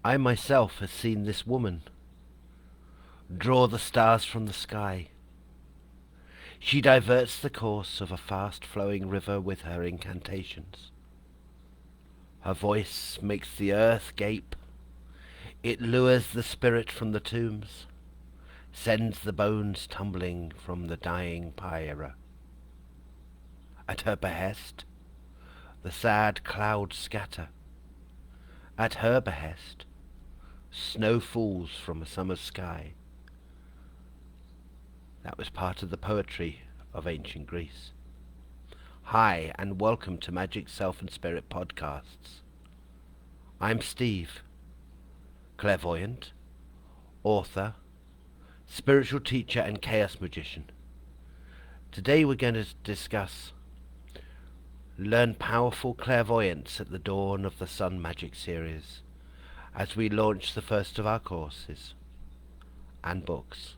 I myself have seen this woman draw the stars from the sky. She diverts the course of a fast-flowing river with her incantations. Her voice makes the earth gape. It lures the spirit from the tombs, sends the bones tumbling from the dying pyre. At her behest, the sad clouds scatter. At her behest, snow falls from a summer sky. That was part of the poetry of ancient Greece. Hi, and welcome to Magic, Self and Spirit podcasts. I'm Steve, clairvoyant, author, spiritual teacher and chaos magician. Today we're going to discuss Learn Powerful Clairvoyance at the Dawn of the Sun Magic series as we launch the first of our courses and books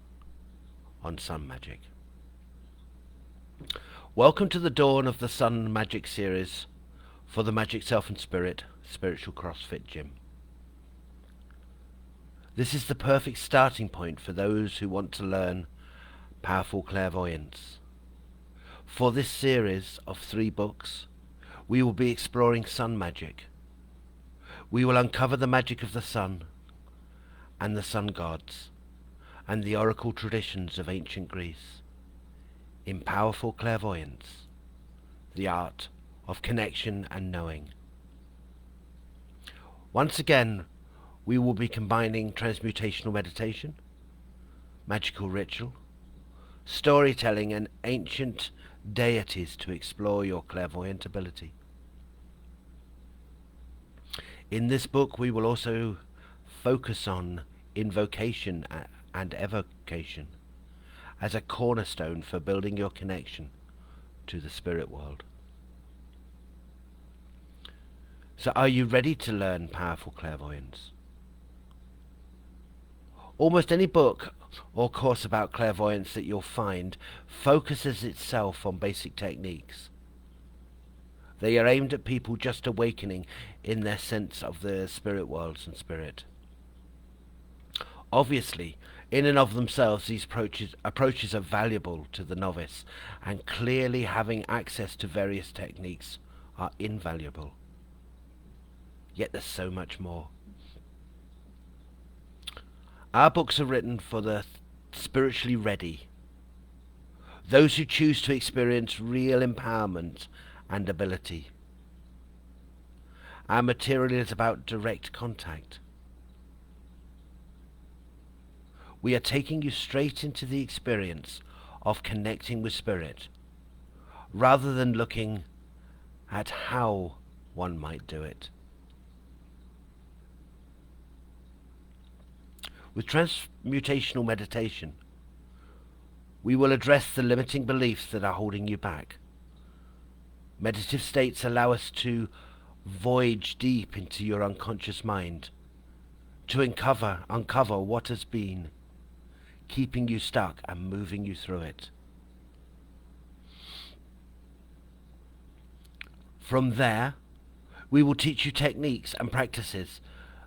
on sun magic. Welcome to the Dawn of the Sun Magic series for the Magic, Self and Spirit Spiritual CrossFit Gym. This is the perfect starting point for those who want to learn powerful clairvoyance. For this series of 3 books, we will be exploring sun magic. We will uncover the magic of the sun and the sun gods and the oracle traditions of ancient Greece in powerful clairvoyance, the art of connection and knowing. Once again, we will be combining transmutational meditation, magical ritual, storytelling and ancient deities to explore your clairvoyant ability. In this book we will also focus on invocation and evocation as a cornerstone for building your connection to the spirit world. So are you ready to learn powerful clairvoyance? Almost any book or course about clairvoyance that you'll find focuses itself on basic techniques. They are aimed at people just awakening in their sense of the spirit worlds and spirit. Obviously, in and of themselves, these approaches are valuable to the novice, and clearly having access to various techniques are invaluable. Yet there's so much more. Our books are written for the spiritually ready, those who choose to experience real empowerment and ability. Our material is about direct contact. We are taking you straight into the experience of connecting with spirit, rather than looking at how one might do it. With Transmutational Meditation, we will address the limiting beliefs that are holding you back. Meditative states allow us to voyage deep into your unconscious mind, to uncover what has been keeping you stuck and moving you through it. From there, we will teach you techniques and practices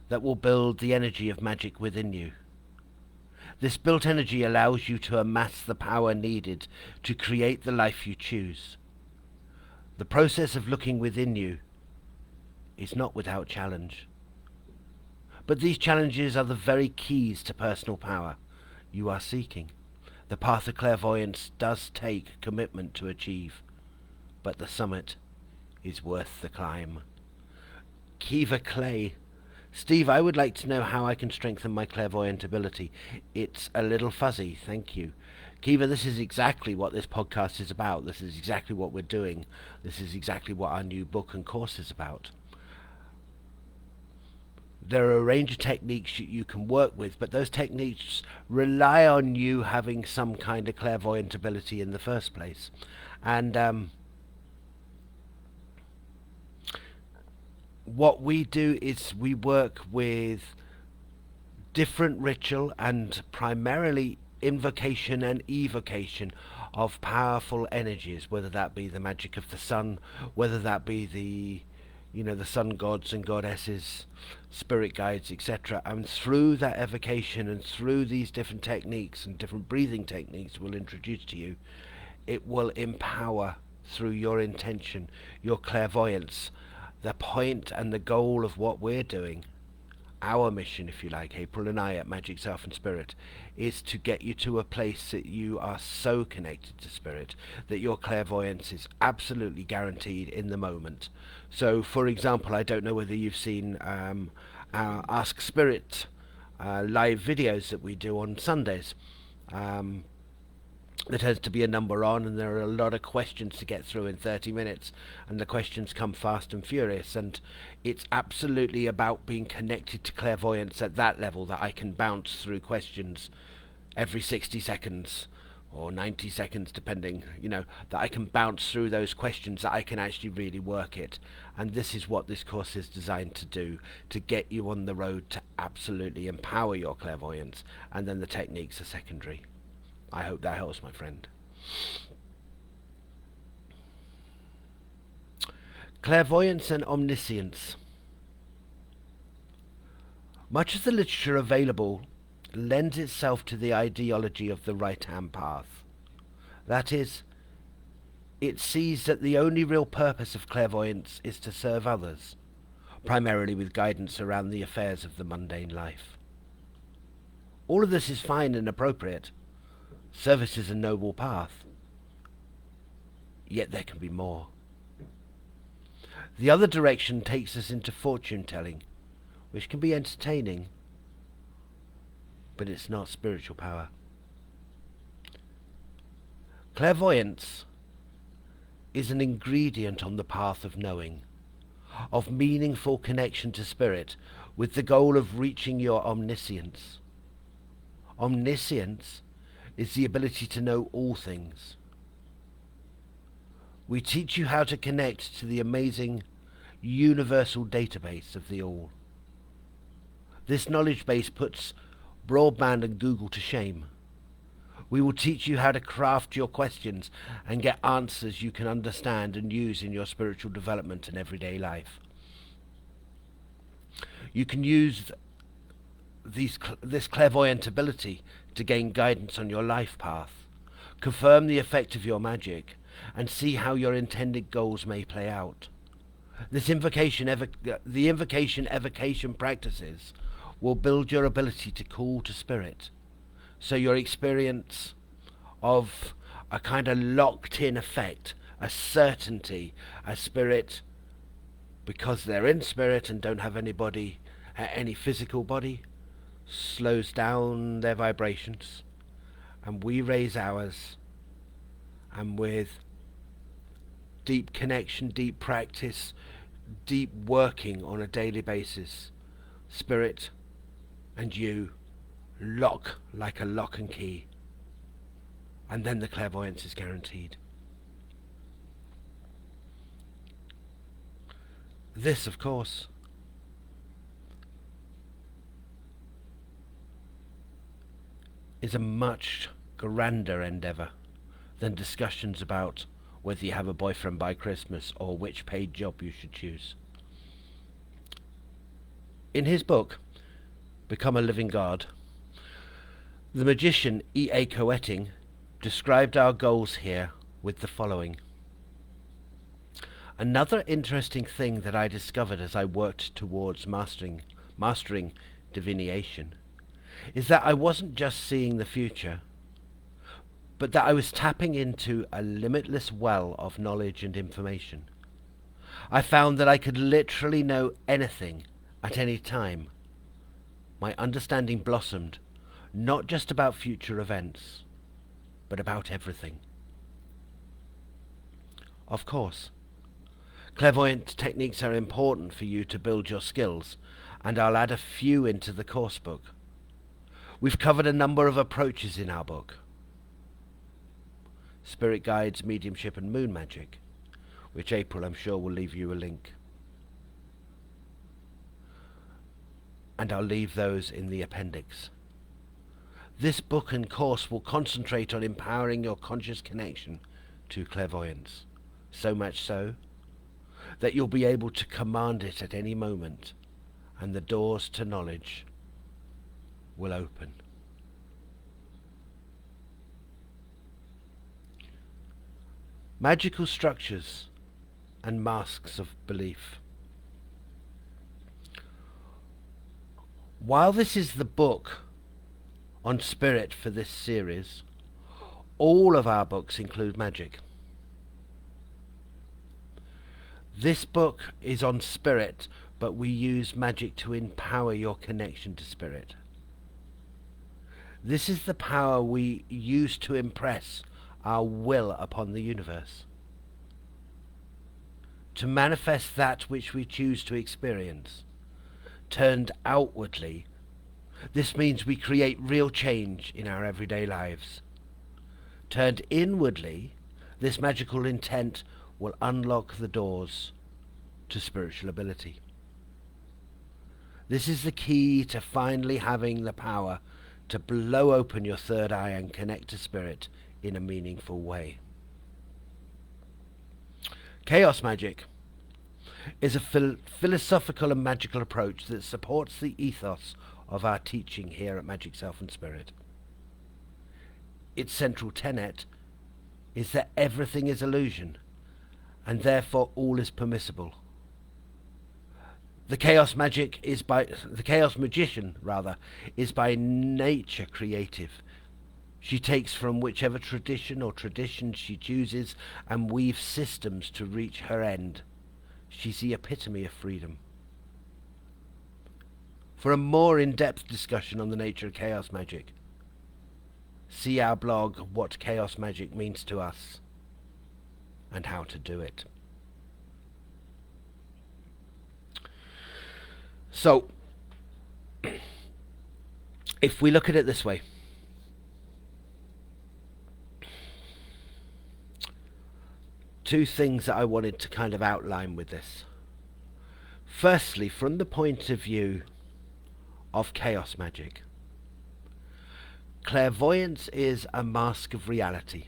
that will build the energy of magic within you. This built energy allows you to amass the power needed to create the life you choose. The process of looking within you is not without challenge. But these challenges are the very keys to personal power you are seeking. The path of clairvoyance does take commitment to achieve, but the summit is worth the climb. Kiva Clay: Steve, I would like to know how I can strengthen my clairvoyant ability. It's a little fuzzy, thank you. Kiva, this is exactly what this podcast is about. This is exactly what we're doing. This is exactly what our new book and course is about. There are a range of techniques you can work with, but those techniques rely on you having some kind of clairvoyant ability in the first place. And what we do is we work with different ritual and primarily invocation and evocation of powerful energies, whether that be the magic of the sun, whether that be the the sun gods and goddesses, spirit guides, etc. And through that evocation and through these different techniques and different breathing techniques we'll introduce to you, it will empower through your intention, your clairvoyance, the point and the goal of what we're doing. Our mission, if you like, April and I at Magic Self and Spirit, is to get you to a place that you are so connected to Spirit that your clairvoyance is absolutely guaranteed in the moment. So, for example, I don't know whether you've seen our Ask Spirit live videos that we do on Sundays. There tends to be a number on, and there are a lot of questions to get through in 30 minutes, and the questions come fast and furious, and it's absolutely about being connected to clairvoyance at that level, that I can bounce through questions every 60 seconds or 90 seconds depending, that I can bounce through those questions, that I can actually really work it. And this is what this course is designed to do, to get you on the road to absolutely empower your clairvoyance, and then the techniques are secondary. I hope that helps, my friend. Clairvoyance and omniscience. Much of the literature available lends itself to the ideology of the right-hand path. That is, it sees that the only real purpose of clairvoyance is to serve others, primarily with guidance around the affairs of the mundane life. All of this is fine and appropriate. Service is a noble path. Yet there can be more. The other direction takes us into fortune-telling, which can be entertaining, but it's not spiritual power. Clairvoyance is an ingredient on the path of knowing, of meaningful connection to Spirit, with the goal of reaching your omniscience. Omniscience is the ability to know all things. We teach you how to connect to the amazing universal database of the all. This knowledge base puts broadband and Google to shame. We will teach you how to craft your questions and get answers you can understand and use in your spiritual development and everyday life. You can use this clairvoyant ability to gain guidance on your life path, confirm the effect of your magic, and see how your intended goals may play out. The invocation evocation practices will build your ability to call to Spirit, so your experience of a kind of locked-in effect, a certainty, a Spirit, because they're in Spirit and don't have any physical body, slows down their vibrations, and we raise ours, and with deep connection, deep practice, deep working on a daily basis, Spirit and you lock like a lock and key, and then the clairvoyance is guaranteed. This, of course, is a much grander endeavour than discussions about whether you have a boyfriend by Christmas or which paid job you should choose. In his book, Become a Living God, the magician E.A. Coetting described our goals here with the following. Another interesting thing that I discovered as I worked towards mastering divination is that I wasn't just seeing the future, but that I was tapping into a limitless well of knowledge and information. I found that I could literally know anything at any time. My understanding blossomed, not just about future events, but about everything. Of course, clairvoyant techniques are important for you to build your skills, and I'll add a few into the course book. We've covered a number of approaches in our book. Spirit guides, mediumship, and moon magic, which April, I'm sure, will leave you a link. And I'll leave those in the appendix. This book and course will concentrate on empowering your conscious connection to clairvoyance. So much so that you'll be able to command it at any moment, and the doors to knowledge will open. Magical structures and masks of belief. While this is the book on spirit for this series, all of our books include magic. This book is on spirit, but we use magic to empower your connection to spirit. This is the power we use to impress our will upon the universe, to manifest that which we choose to experience. Turned outwardly, this means we create real change in our everyday lives. Turned inwardly, this magical intent will unlock the doors to spiritual ability. This is the key to finally having the power to blow open your third eye and connect to spirit in a meaningful way. Chaos magic is a philosophical and magical approach that supports the ethos of our teaching here at Magic, Self and Spirit. Its central tenet is that everything is illusion, and therefore all is permissible. The chaos magician is by nature creative. She takes from whichever tradition or traditions she chooses and weaves systems to reach her end. She's the epitome of freedom. For a more in-depth discussion on the nature of chaos magic, see our blog, What Chaos Magic Means to Us, and how to do it. So, if we look at it this way, two things that I wanted to kind of outline with this. Firstly, from the point of view of chaos magic, clairvoyance is a mask of reality.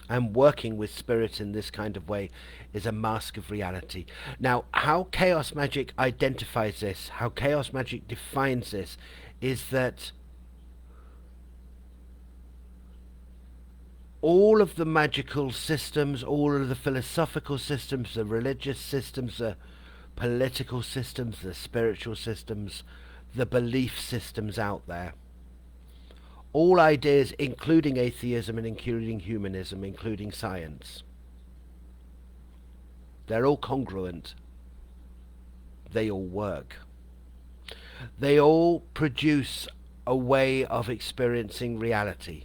And working with spirit in this kind of way is a mask of reality. Now, how chaos magic identifies this, how chaos magic defines this, is that all of the magical systems, all of the philosophical systems, the religious systems, the political systems, the spiritual systems, the belief systems out there, all ideas, including atheism and including humanism, including science, they're all congruent. They all work. They all produce a way of experiencing reality.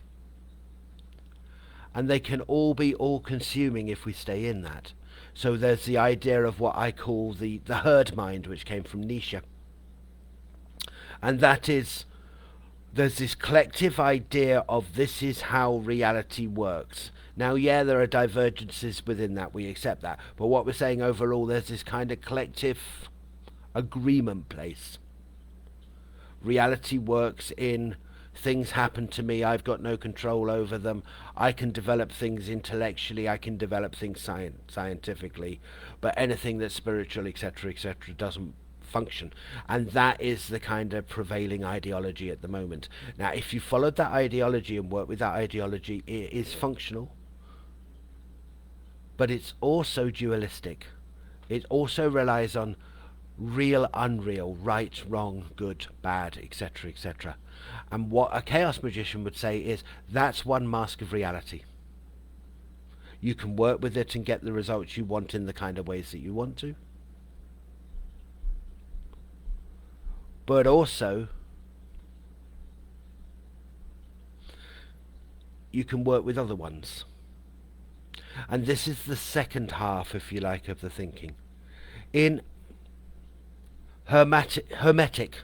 And they can all be all-consuming if we stay in that. So there's the idea of what I call the herd mind, which came from Nietzsche. And that is, there's this collective idea of this is how reality works. Now, yeah, there are divergences within that, we accept that. But what we're saying overall, there's this kind of collective agreement place. Reality works in things happen to me, I've got no control over them. I can develop things intellectually, I can develop things scientifically, but anything that's spiritual, etc., etc., doesn't function. And that is the kind of prevailing ideology at the moment. Now, if you followed that ideology and work with that ideology, it is functional, but it's also dualistic. It also relies on real, unreal, right, wrong, good, bad, etc., etc. And what a chaos magician would say is, that's one mask of reality. You can work with it and get the results you want in the kind of ways that you want to. But also, you can work with other ones. And this is the second half, if you like, of the thinking. In Hermetic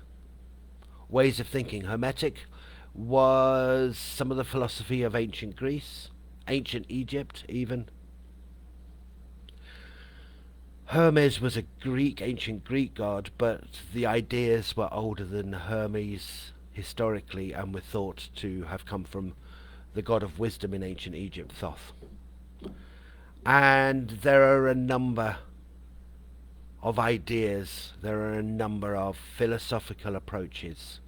ways of thinking. Hermetic was some of the philosophy of ancient Greece, ancient Egypt even. Hermes was a ancient Greek god, but the ideas were older than Hermes historically and were thought to have come from the god of wisdom in ancient Egypt, Thoth. And there are a number of ideas, there are a number of philosophical approaches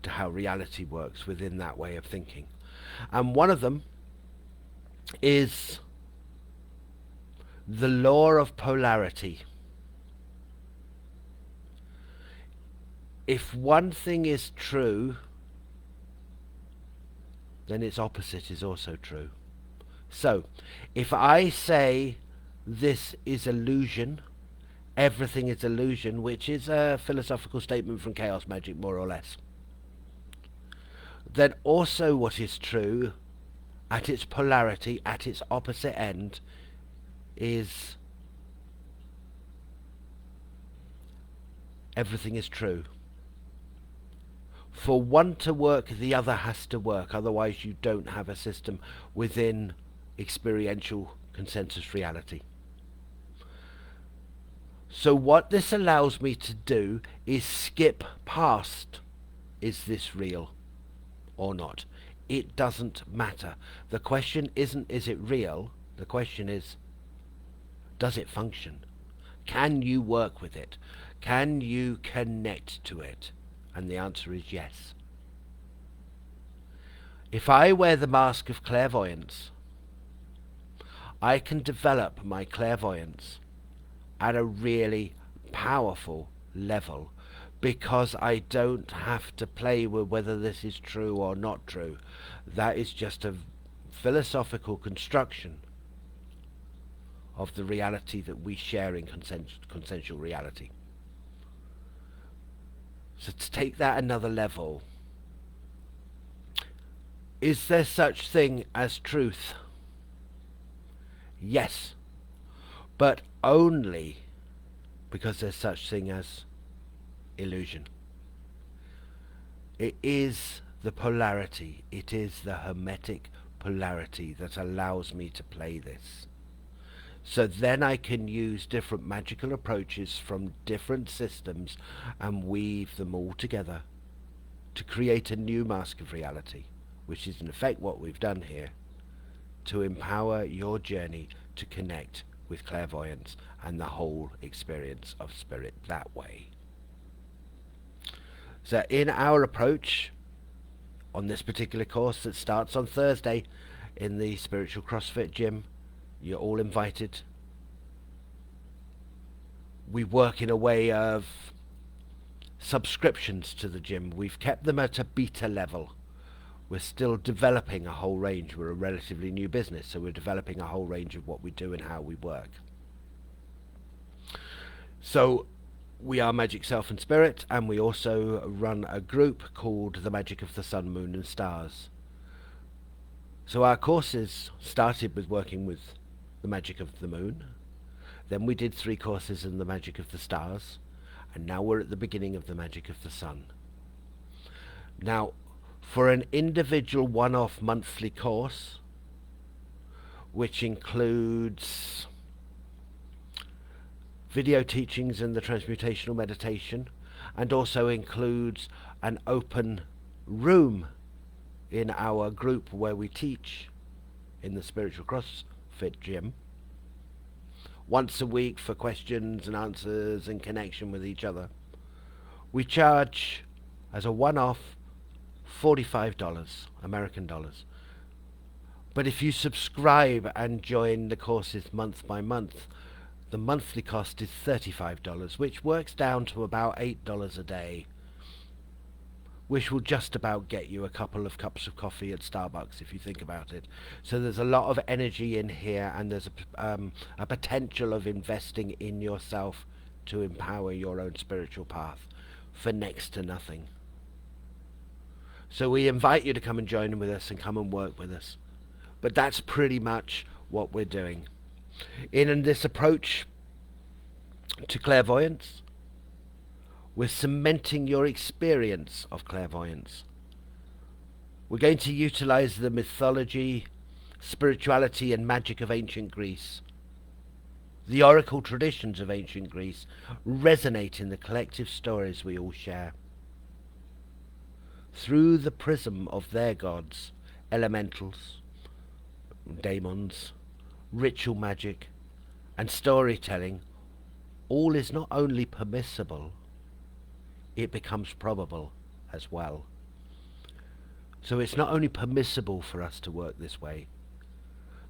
to how reality works within that way of thinking. And one of them is the law of polarity. If one thing is true, then its opposite is also true. So, if I say this is illusion, everything is illusion, which is a philosophical statement from chaos magic, more or less, then also what is true at its polarity, at its opposite end, is everything is true. For one to work, the other has to work. Otherwise, you don't have a system within experiential consensus reality. So what this allows me to do is skip past, is this real or not? It doesn't matter. The question isn't, is it real? The question is, does it function? Can you work with it? Can you connect to it? And the answer is yes. If I wear the mask of clairvoyance, I can develop my clairvoyance at a really powerful level, because I don't have to play with whether this is true or not true. That is just a philosophical construction of the reality that we share in consensual reality. So to take that another level, is there such thing as truth? Yes, but only because there's such thing as illusion. It is the polarity, it is the hermetic polarity that allows me to play this. So then I can use different magical approaches from different systems and weave them all together to create a new mask of reality, which is in effect what we've done here, to empower your journey to connect with clairvoyance and the whole experience of spirit that way. So in our approach on this particular course that starts on Thursday in the Spiritual CrossFit Gym, you're all invited. We work in a way of subscriptions to the gym. We've kept them at a beta level. We're still developing a whole range. We're a relatively new business, so we're developing a whole range of what we do and how we work. So we are Magic, Self and Spirit, and we also run a group called the Magic of the Sun, Moon and Stars. So our courses started with working with the magic of the moon. Then we did 3 courses in the magic of the stars, and now we're at the beginning of the magic of the sun. Now, for an individual one-off monthly course, which includes video teachings in the Transmutational Meditation, and also includes an open room in our group where we teach in the Spiritual CrossFit Gym, once a week for questions and answers and connection with each other. We charge, as a one-off, $45 American dollars. But if you subscribe and join the courses month by month, the monthly cost is $35, which works down to about $8 a day, which will just about get you a couple of cups of coffee at Starbucks if you think about it. So there's a lot of energy in here, and there's a potential of investing in yourself to empower your own spiritual path for next to nothing. So we invite you to come and join with us and come and work with us. But that's pretty much what we're doing. In this approach to clairvoyance, we're cementing your experience of clairvoyance. We're going to utilize the mythology, spirituality and magic of ancient Greece. The oracle traditions of ancient Greece resonate in the collective stories we all share. Through the prism of their gods, elementals, daemons, ritual magic, and storytelling, all is not only permissible, it becomes probable as well. So it's not only permissible for us to work this way,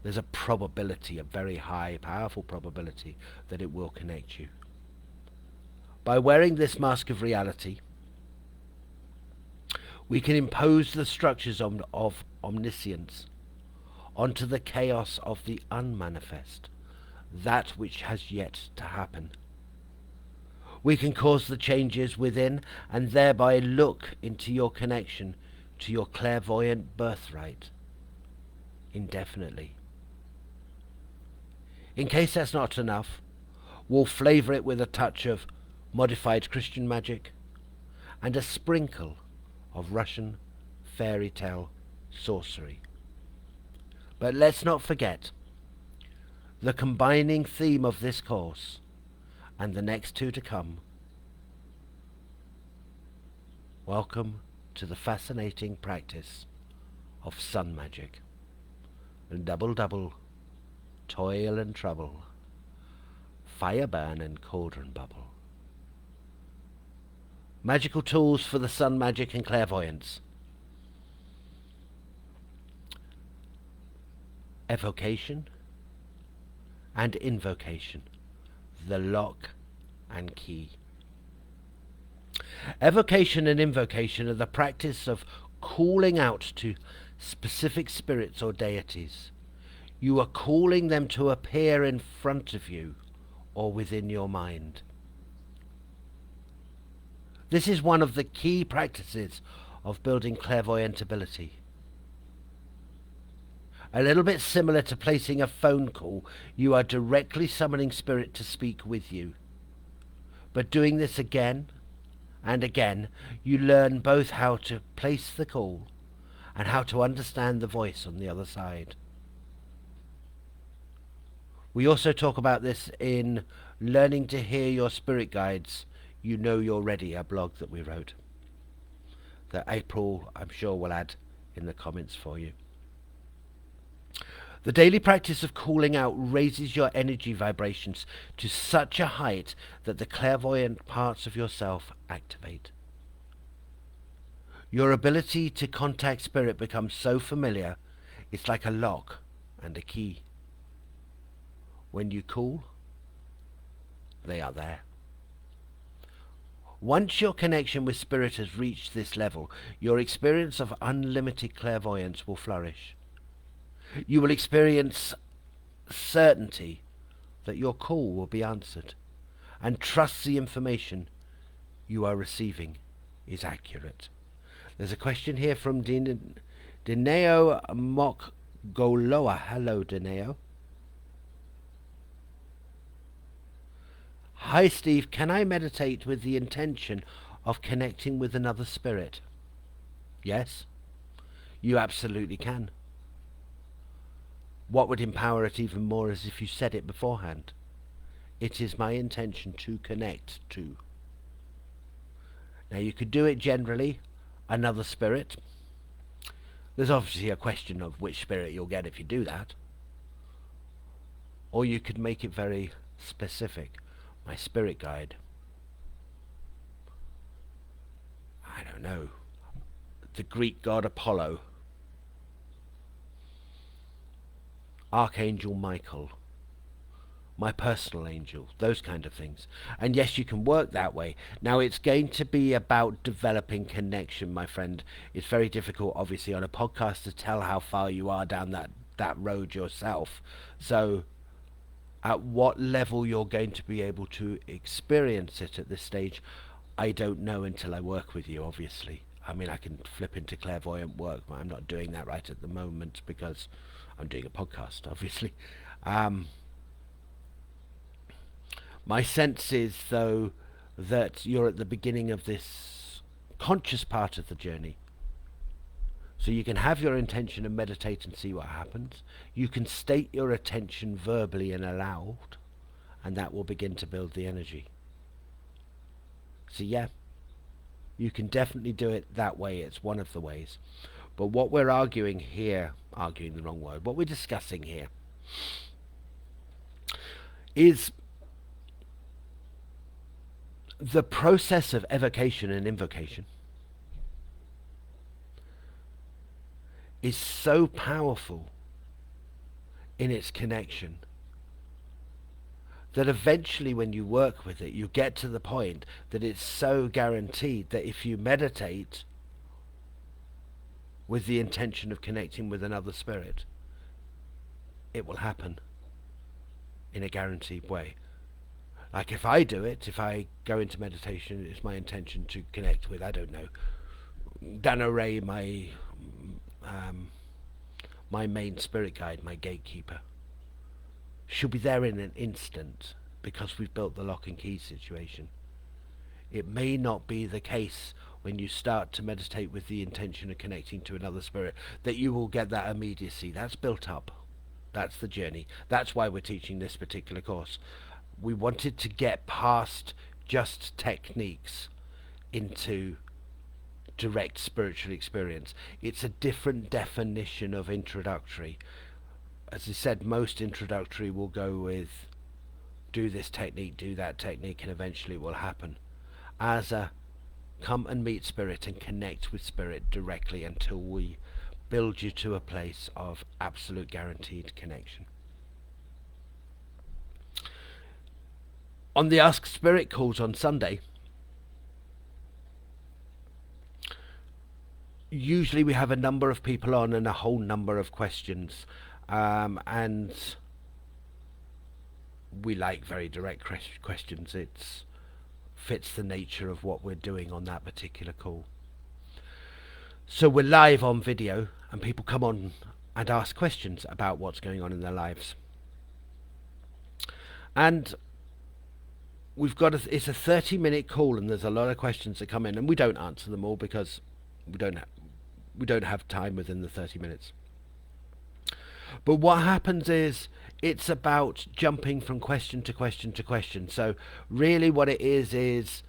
there's a probability, a very high, powerful probability, that it will connect you. By wearing this mask of reality, we can impose the structures of omniscience onto the chaos of the unmanifest, that which has yet to happen. We can cause the changes within and thereby look into your connection to your clairvoyant birthright indefinitely. In case that's not enough, we'll flavour it with a touch of modified Christian magic and a sprinkle of Russian fairy tale sorcery. But let's not forget the combining theme of this course and the next two to come. Welcome to the fascinating practice of sun magic. Double, double, toil and trouble, fire burn and cauldron bubble. Magical tools for the sun magic and clairvoyance. Evocation and invocation, the lock and key. Evocation and invocation are the practice of calling out to specific spirits or deities. You are calling them to appear in front of you or within your mind. This is one of the key practices of building clairvoyant ability. A little bit similar to placing a phone call, you are directly summoning spirit to speak with you. But doing this again and again, you learn both how to place the call and how to understand the voice on the other side. We also talk about this in Learning to Hear Your Spirit Guides, You Know You're Ready, a blog that we wrote, that April, I'm sure, will add in the comments for you. The daily practice of calling out raises your energy vibrations to such a height that the clairvoyant parts of yourself activate. Your ability to contact spirit becomes so familiar, it's like a lock and a key. When you call, they are there. Once your connection with spirit has reached this level, your experience of unlimited clairvoyance will flourish. You will experience certainty that your call will be answered, and trust the information you are receiving is accurate. There's a question here from Dineo Mokgoloa. Hello, Dineo. Hi, Steve. Can I meditate with the intention of connecting with another spirit? Yes, you absolutely can. What would empower it even more is if you said it beforehand. It is my intention to connect to. Now you could do it generally, another spirit. There's obviously a question of which spirit you'll get if you do that. Or you could make it very specific. My spirit guide. I don't know. The Greek god Apollo. Archangel Michael, my personal angel, those kind of things. And yes, you can work that way. Now, it's going to be about developing connection, my friend. It's very difficult, obviously, on a podcast to tell how far you are down that road yourself. So, at what level you're going to be able to experience it at this stage, I don't know until I work with you, obviously. I mean, I can flip into clairvoyant work, but I'm not doing that right at the moment because I'm doing a podcast, obviously. My sense is, though, that you're at the beginning of this conscious part of the journey. So you can have your intention and meditate and see what happens. You can state your attention verbally and aloud, and that will begin to build the energy. So yeah, you can definitely do it that way. It's one of the ways. But what we're arguing here, arguing the wrong word, what we're discussing here is the process of evocation and invocation is so powerful in its connection that eventually when you work with it, you get to the point that it's so guaranteed that if you meditate with the intention of connecting with another spirit, it will happen in a guaranteed way. Like if I do it, if I go into meditation, it's my intention to connect with, I don't know, Dana Ray, my main spirit guide, my gatekeeper. She'll be there in an instant because we've built the lock and key situation. It may not be the case when you start to meditate with the intention of connecting to another spirit that you will get that immediacy. That's built up. That's the journey. That's why we're teaching this particular course. We wanted to get past just techniques into direct spiritual experience. It's a different definition of introductory. As I said, most introductory will go with do this technique, do that technique, and eventually it will happen. As a come and meet spirit and connect with spirit directly until we build you to a place of absolute guaranteed connection. On the Ask Spirit calls on Sunday, usually we have a number of people on and a whole number of questions. And we like very direct questions. It fits the nature of what we're doing on that particular call. So we're live on video and people come on and ask questions about what's going on in their lives. And we've got it's a 30-minute call and there's a lot of questions that come in and we don't answer them all because we don't have time within the 30 minutes. But what happens is it's about jumping from question to question to question. So really what it is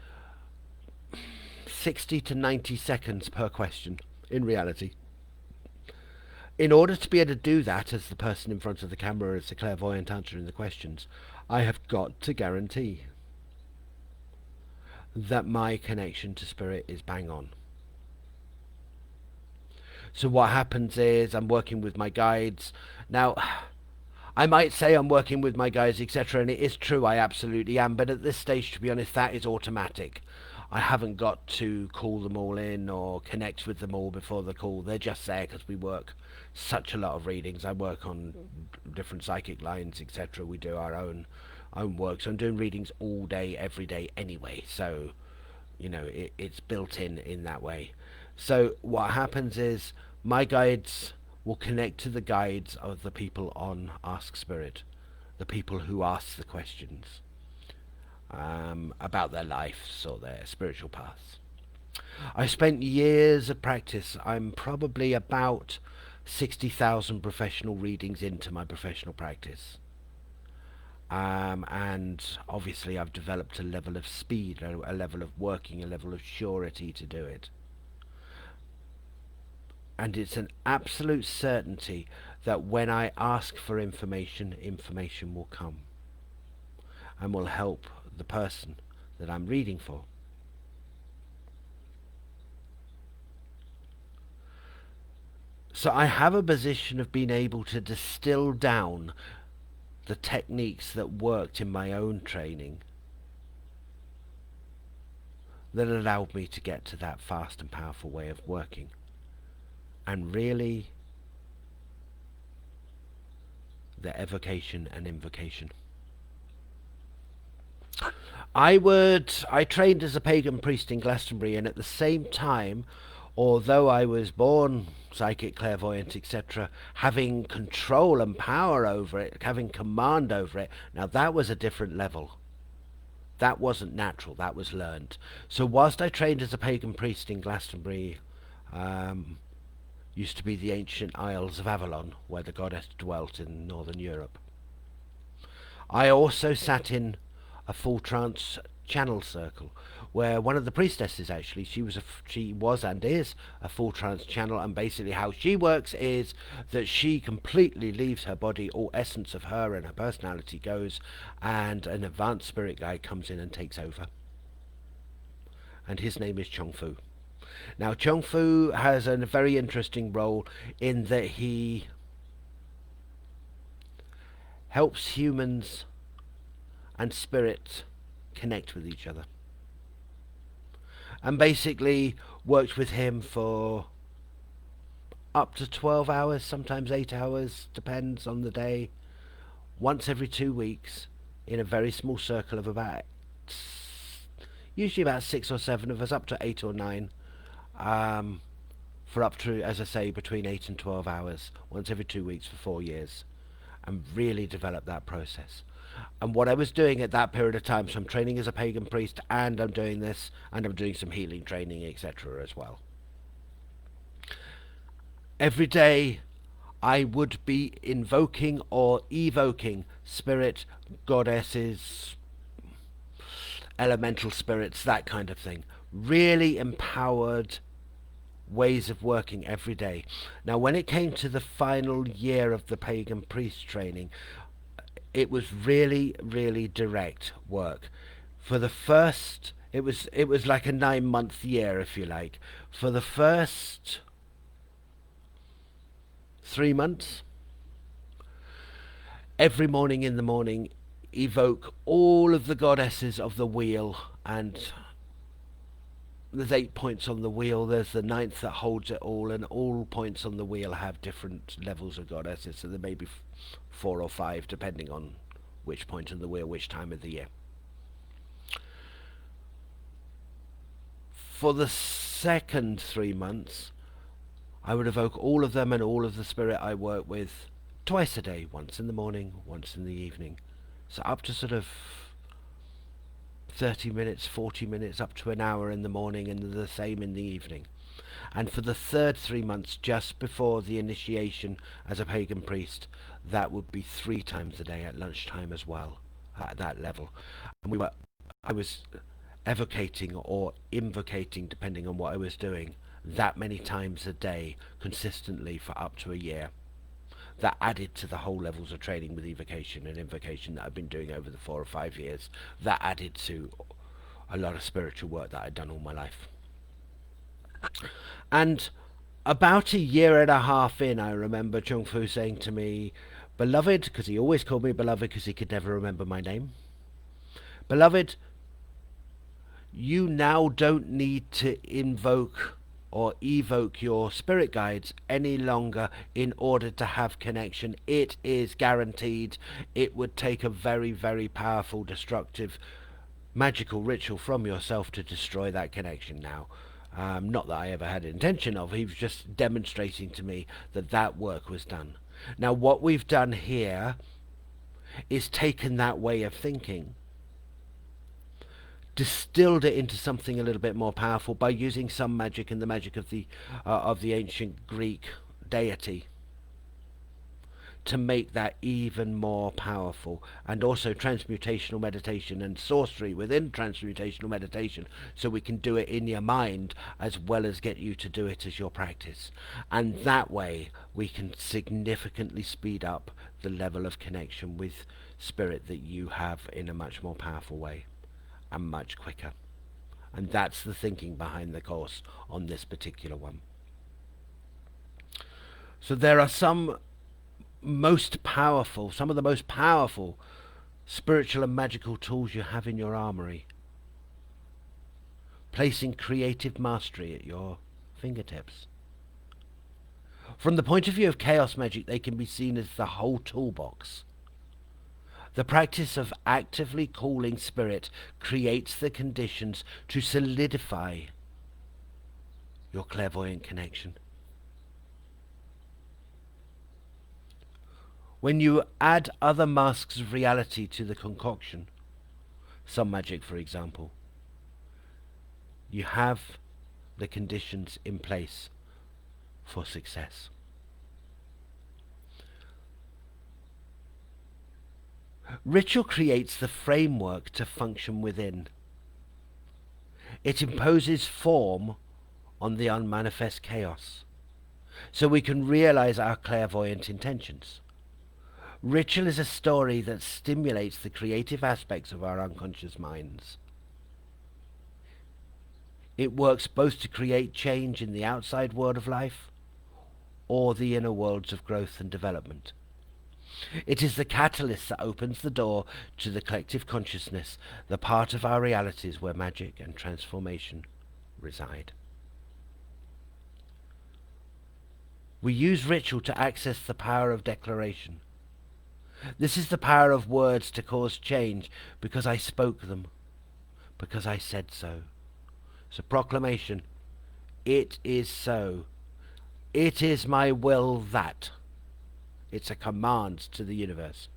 60 to 90 seconds per question in reality. In order to be able to do that as the person in front of the camera, as the clairvoyant answering the questions, I have got to guarantee that my connection to spirit is bang on. So what happens is I'm working with my guides. Now, I might say I'm working with my guides, etc., and it is true, I absolutely am, but at this stage, to be honest, that is automatic. I haven't got to call them all in or connect with them all before the call. They're just there because we work such a lot of readings. I work on different psychic lines, etc. We do our own work. So I'm doing readings all day, every day anyway. So, you know, it's built in that way. So what happens is my guides will connect to the guides of the people on Ask Spirit, the people who ask the questions about their lives or their spiritual paths. I spent years of practice. I'm probably about 60,000 professional readings into my professional practice. And obviously I've developed a level of speed, a level of working, a level of surety to do it. And it's an absolute certainty that when I ask for information, information will come and will help the person that I'm reading for. So I have a position of being able to distill down the techniques that worked in my own training that allowed me to get to that fast and powerful way of working. And really, the evocation and invocation. I trained as a pagan priest in Glastonbury, and at the same time, although I was born psychic, clairvoyant, etc., having control and power over it, having command over it, now that was a different level. That wasn't natural, that was learned. So whilst I trained as a pagan priest in Glastonbury, used to be the ancient Isles of Avalon, where the goddess dwelt in Northern Europe, I also sat in a full trance channel circle, where one of the priestesses, actually, she was and is a full trance channel, and basically how she works is that she completely leaves her body, all essence of her and her personality goes, and an advanced spirit guide comes in and takes over. And his name is Chong Fu. Now, Chong Fu has a very interesting role in that he helps humans and spirits connect with each other, and basically worked with him for up to 12 hours, sometimes 8 hours, depends on the day, once every 2 weeks, in a very small circle of usually about 6 or 7 of us, up to 8 or 9, for up to, as I say, between 8 and 12 hours, once every 2 weeks for 4 years, and really develop that process. And what I was doing at that period of time, so I'm training as a pagan priest, and I'm doing this, and I'm doing some healing training, etc. as well. Every day I would be invoking or evoking spirit, goddesses, elemental spirits, that kind of thing. Really empowered ways of working every day. Now, when it came to the final year of the pagan priest training, it was really, really direct work. For the first, it was like a 9-month year, if you like. For the first 3 months, every morning in the morning, evoke all of the goddesses of the wheel, and there's 8 points on the wheel. There's the 9th that holds it all, and all points on the wheel have different levels of goddesses, so there may be 4 or 5 depending on which point on the wheel, which time of the year. For the second 3 months, I would evoke all of them and all of the spirit I work with twice a day, once in the morning, once in the evening. So up to sort of 30 minutes, 40 minutes, up to an hour in the morning, and the same in the evening. And for the third 3 months, just before the initiation as a pagan priest, that would be 3 times a day at lunchtime as well, at that level. And I was evocating or invocating, depending on what I was doing, that many times a day, consistently for up to a year. That added to the whole levels of training with evocation and invocation that I've been doing over the 4 or 5 years. That added to a lot of spiritual work that I'd done all my life. And about a year and a half in, I remember Chung Fu saying to me, "Beloved," because he always called me beloved because he could never remember my name, "Beloved, you now don't need to invoke or evoke your spirit guides any longer in order to have connection. It is guaranteed. It would take a very, very powerful, destructive, magical ritual from yourself to destroy that connection now." Not that I ever had intention of. He was just demonstrating to me that that work was done. Now, what we've done here is taken that way of thinking, distilled it into something a little bit more powerful by using some magic and the magic of the ancient Greek deity to make that even more powerful, and also transmutational meditation and sorcery within transmutational meditation, so we can do it in your mind as well as get you to do it as your practice. And that way we can significantly speed up the level of connection with spirit that you have in a much more powerful way and much quicker. And that's the thinking behind the course on this particular one. So there are some of the most powerful spiritual and magical tools you have in your armory, placing creative mastery at your fingertips. From the point of view of chaos magic, they can be seen as the whole toolbox. The practice of actively calling spirit creates the conditions to solidify your clairvoyant connection. When you add other masks of reality to the concoction, some magic for example, you have the conditions in place for success. Ritual creates the framework to function within. It imposes form on the unmanifest chaos, so we can realize our clairvoyant intentions. Ritual is a story that stimulates the creative aspects of our unconscious minds. It works both to create change in the outside world of life or the inner worlds of growth and development. It is the catalyst that opens the door to the collective consciousness, the part of our realities where magic and transformation reside. We use ritual to access the power of declaration. This is the power of words to cause change because I spoke them, because I said so. It's a proclamation. It is so. It is my will that. It's a command to the universe.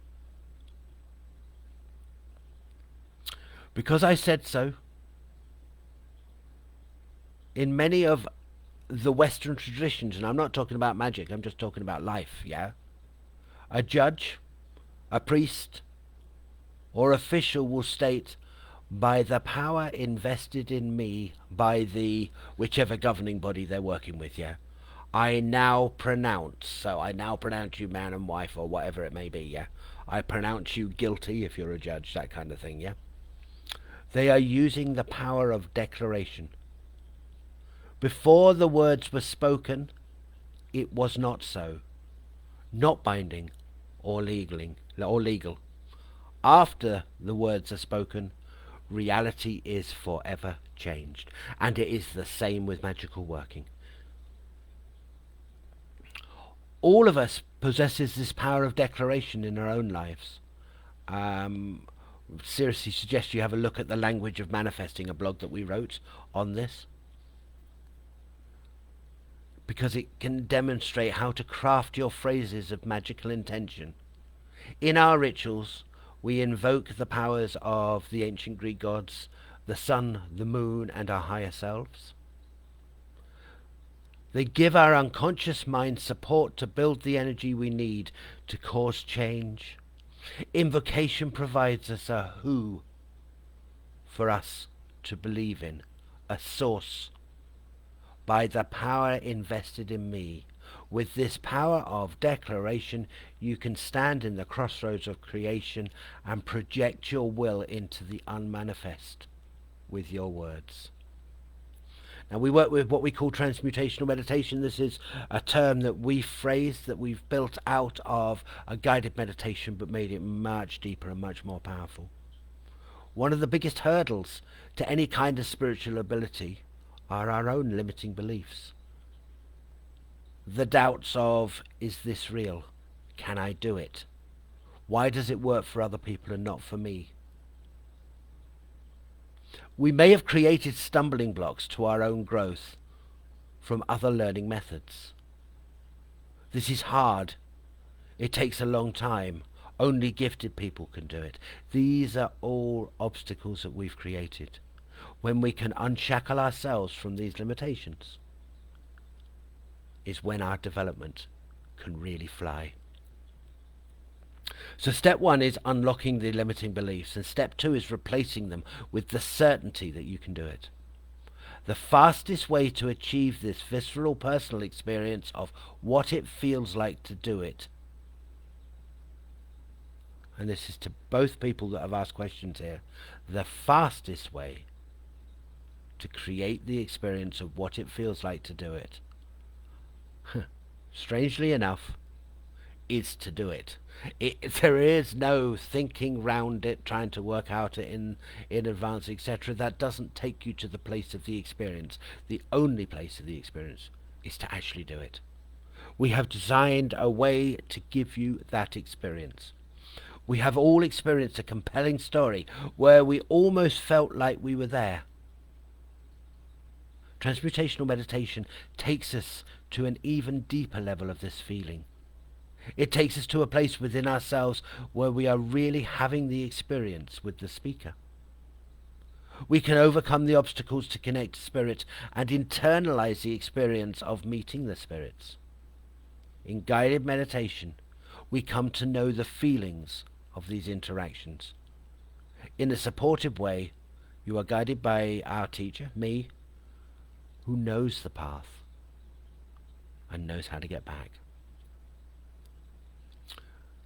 Because I said so, in many of the Western traditions, and I'm not talking about magic, I'm just talking about life, yeah? A judge, a priest, or official will state, by the power invested in me by the whichever governing body they're working with, yeah? I now pronounce, so I now pronounce you man and wife or whatever it may be, yeah? I pronounce you guilty if you're a judge, that kind of thing, yeah? They are using the power of declaration. Before the words were spoken, it was not so, not binding or legal. After the words are spoken, reality is forever changed, and it is the same with magical working. All of us possesses this power of declaration in our own lives. Seriously suggest you have a look at the Language of Manifesting, a blog that we wrote on this, because it can demonstrate how to craft your phrases of magical intention. In our rituals, we invoke the powers of the ancient Greek gods, the sun, the moon, and our higher selves. They give our unconscious mind support to build the energy we need to cause change. Invocation provides us a who for us to believe in, a source. By the power invested in me, with this power of declaration, you can stand in the crossroads of creation and project your will into the unmanifest with your words. Now, we work with what we call transmutational meditation. This is a term that we phrased, that we've built out of a guided meditation, but made it much deeper and much more powerful. One of the biggest hurdles to any kind of spiritual ability are our own limiting beliefs. The doubts of, is this real? Can I do it? Why does it work for other people and not for me? We may have created stumbling blocks to our own growth from other learning methods. This is hard. It takes a long time. Only gifted people can do it. These are all obstacles that we've created. When we can unshackle ourselves from these limitations is when our development can really fly. So step one is unlocking the limiting beliefs, and step two is replacing them with the certainty that you can do it. The fastest way to achieve this visceral personal experience of what it feels like to do it, and this is to both people that have asked questions here, the fastest way to create the experience of what it feels like to do it, strangely enough, is to do it. There is no thinking round it, trying to work out it in advance, etc. That doesn't take you to the place of the experience. The only place of the experience is to actually do it. We have designed a way to give you that experience. We have all experienced a compelling story where we almost felt like we were there. Transmutational meditation takes us to an even deeper level of this feeling. It takes us to a place within ourselves where we are really having the experience with the speaker. We can overcome the obstacles to connect to spirit and internalize the experience of meeting the spirits. In guided meditation, we come to know the feelings of these interactions. In a supportive way, You are guided by our teacher, me, who knows the path and knows how to get back.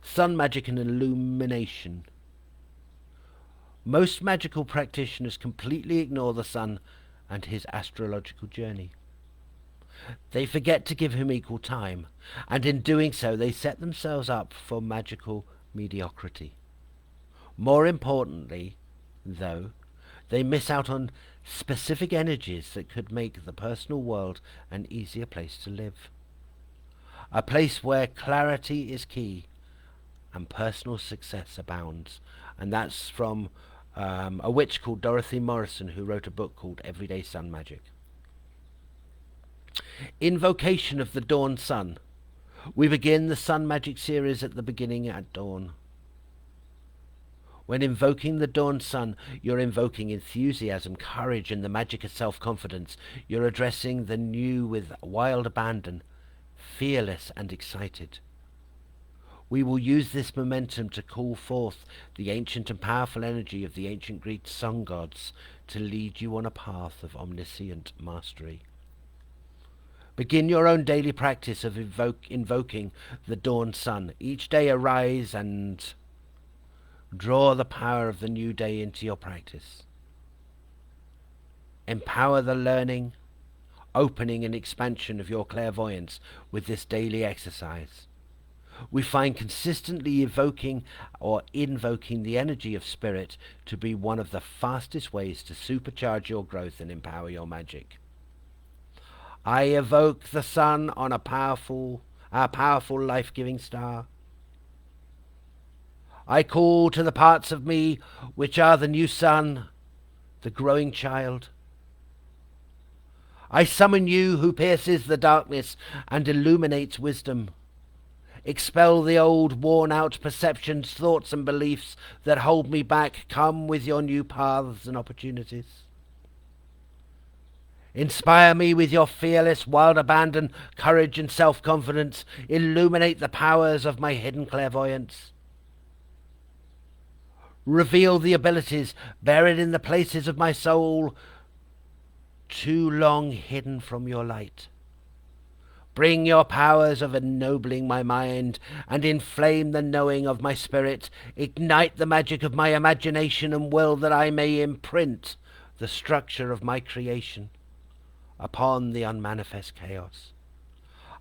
Sun, Magic and Illumination. Most magical practitioners completely ignore the sun and his astrological journey. They forget to give him equal time, and in doing so they set themselves up for magical mediocrity. More importantly, though, they miss out on specific energies that could make the personal world an easier place to live. A place where clarity is key and personal success abounds. And that's from a witch called Dorothy Morrison, who wrote a book called Everyday Sun Magic. Invocation of the Dawn Sun. We begin the Sun Magic series at the beginning at dawn. When invoking the Dawn Sun, you're invoking enthusiasm, courage, and the magic of self-confidence. You're addressing the new with wild abandon, fearless and excited. We will use this momentum to call forth the ancient and powerful energy of the ancient Greek sun gods to lead you on a path of omniscient mastery. Begin your own daily practice of invoking the Dawn Sun. Each day arise and draw the power of the new day into your practice. Empower the learning, opening and expansion of your clairvoyance with this daily exercise. We find consistently evoking or invoking the energy of spirit to be one of the fastest ways to supercharge your growth and empower your magic. I evoke the sun on our powerful life-giving star. I call to the parts of me which are the new sun, the growing child. I summon you who pierces the darkness and illuminates wisdom. Expel the old, worn-out perceptions, thoughts and beliefs that hold me back. Come with your new paths and opportunities. Inspire me with your fearless, wild abandon, courage and self-confidence. Illuminate the powers of my hidden clairvoyance. Reveal the abilities buried in the places of my soul, too long hidden from your light. Bring your powers of ennobling my mind and inflame the knowing of my spirit. Ignite the magic of my imagination and will that I may imprint the structure of my creation upon the unmanifest chaos.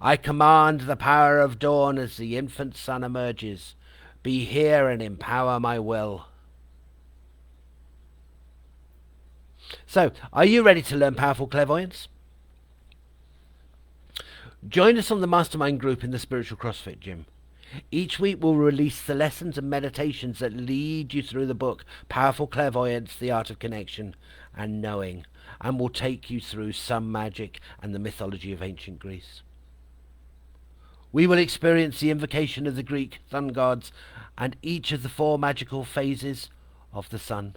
I command the power of dawn as the infant sun emerges. Be here and empower my will. So, are you ready to learn powerful clairvoyance? Join us on the mastermind group in the Spiritual CrossFit Gym. Each week we'll release the lessons and meditations that lead you through the book Powerful Clairvoyance, The Art of Connection and Knowing, and will take you through some magic and the mythology of ancient Greece. We will experience the invocation of the Greek sun gods and each of the 4 magical phases of the sun.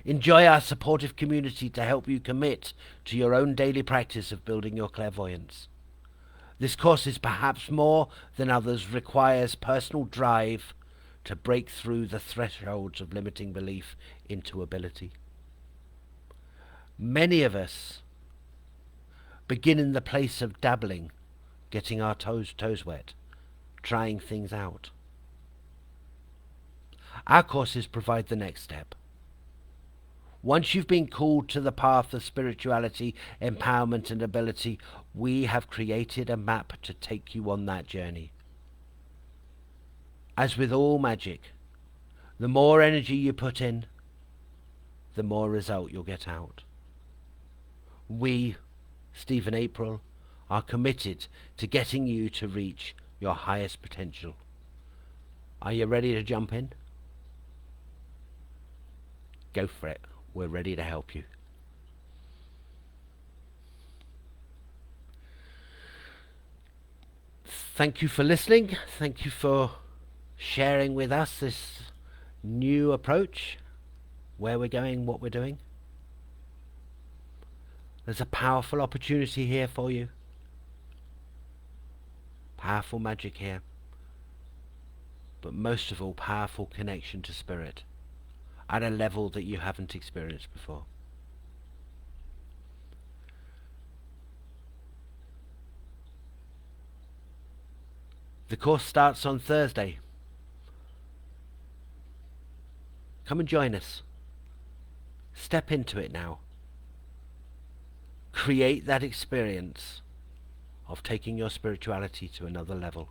Enjoy our supportive community to help you commit to your own daily practice of building your clairvoyance. This course is perhaps more than others, requires personal drive to break through the thresholds of limiting belief into ability. Many of us begin in the place of dabbling, getting our toes wet, trying things out. Our courses provide the next step. Once you've been called to the path of spirituality, empowerment and ability, we have created a map to take you on that journey. As with all magic, the more energy you put in, the more result you'll get out. We, Steve and April, are committed to getting you to reach your highest potential. Are you ready to jump in? Go for it. We're ready to help you. Thank you for listening. Thank you for sharing with us this new approach, where we're going, what we're doing. There's a powerful opportunity here for you. Powerful magic here. But most of all, powerful connection to spirit. at a level that you haven't experienced before. The course starts on Thursday. Come and join us. Step into it now. Create that experience of taking your spirituality to another level.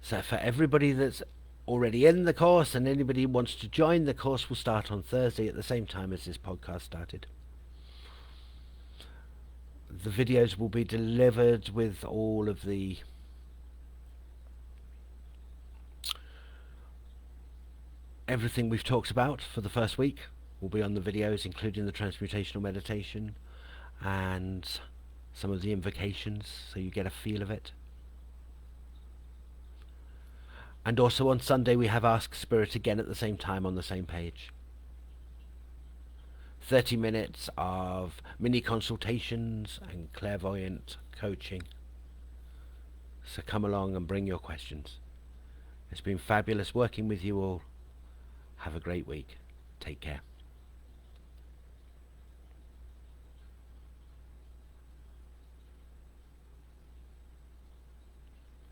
So for everybody that's already in the course and anybody who wants to join, the course will start on Thursday at the same time as this podcast started. The videos will be delivered with all of the everything we've talked about for the first week will be on the videos, including the Transmutational Meditation and some of the invocations, so you get a feel of it. And also on Sunday we have Ask Spirit again at the same time on the same page. 30 minutes of mini consultations and clairvoyant coaching. So come along and bring your questions. It's been fabulous working with you all. Have a great week. Take care.